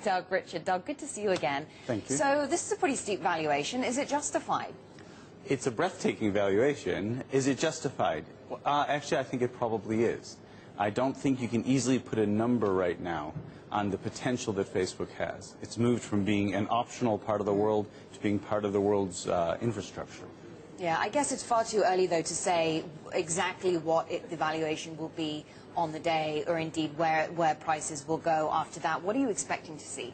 Doug Richard. Doug, good to see you again. Thank you. So this is a pretty steep valuation. Is it justified? It's a breathtaking valuation. Is it justified? Actually, I think it probably is. I don't think you can easily put a number right now on the potential that Facebook has. It's moved from being an optional part of the world to being part of the world's infrastructure. Yeah, I guess it's far too early, though, to say exactly what the valuation will be on the day, or indeed where prices will go after that. What are you expecting to see?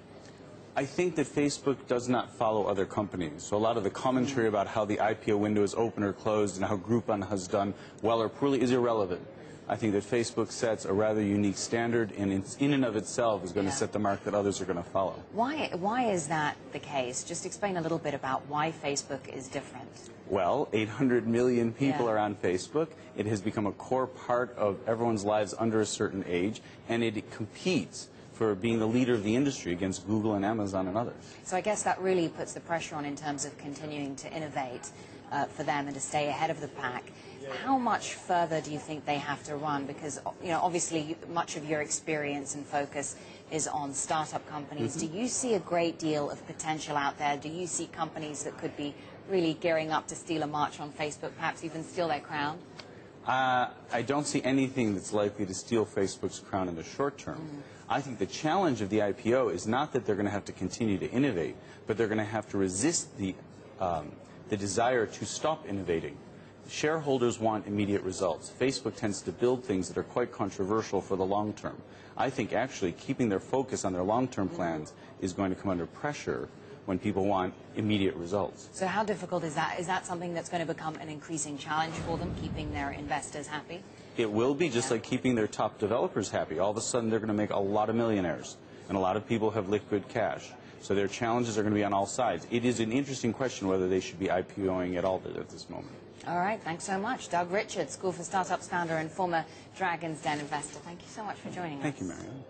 I think that Facebook does not follow other companies. So a lot of the commentary about how the IPO window is open or closed and how Groupon has done well or poorly is irrelevant. I think that Facebook sets a rather unique standard, and in and of itself is going to set the mark that others are going to follow. Why is that the case? Just explain a little bit about why Facebook is different. Well, 800 million people are on Facebook. It has become a core part of everyone's lives under a certain age, and it competes for being the leader of the industry against Google and Amazon and others. So I guess that really puts the pressure on in terms of continuing to innovate for them and to stay ahead of the pack. How much further do you think they have to run? Because, you know, obviously much of your experience and focus is on startup companies. Do you see a great deal of potential out there? Do you see companies that could be really gearing up to steal a march on Facebook, perhaps even steal their crown? I don't see anything that's likely to steal Facebook's crown in the short term. I think the challenge of the IPO is not that they're going to have to continue to innovate, but they're going to have to resist the desire to stop innovating. Shareholders want immediate results. Facebook tends to build things that are quite controversial for the long term. I think actually keeping their focus on their long-term plans is going to come under pressure when people want immediate results. So how difficult is that? Is that something that's going to become an increasing challenge for them, keeping their investors happy? It will be, just like keeping their top developers happy. All of a sudden they're going to make a lot of millionaires, and a lot of people have liquid cash. So their challenges are going to be on all sides. It is an interesting question whether they should be IPOing at all at this moment. All right, thanks so much. Doug Richard, School for Startups founder and former Dragon's Den investor. Thank you so much for joining us. Thank you, Maryam.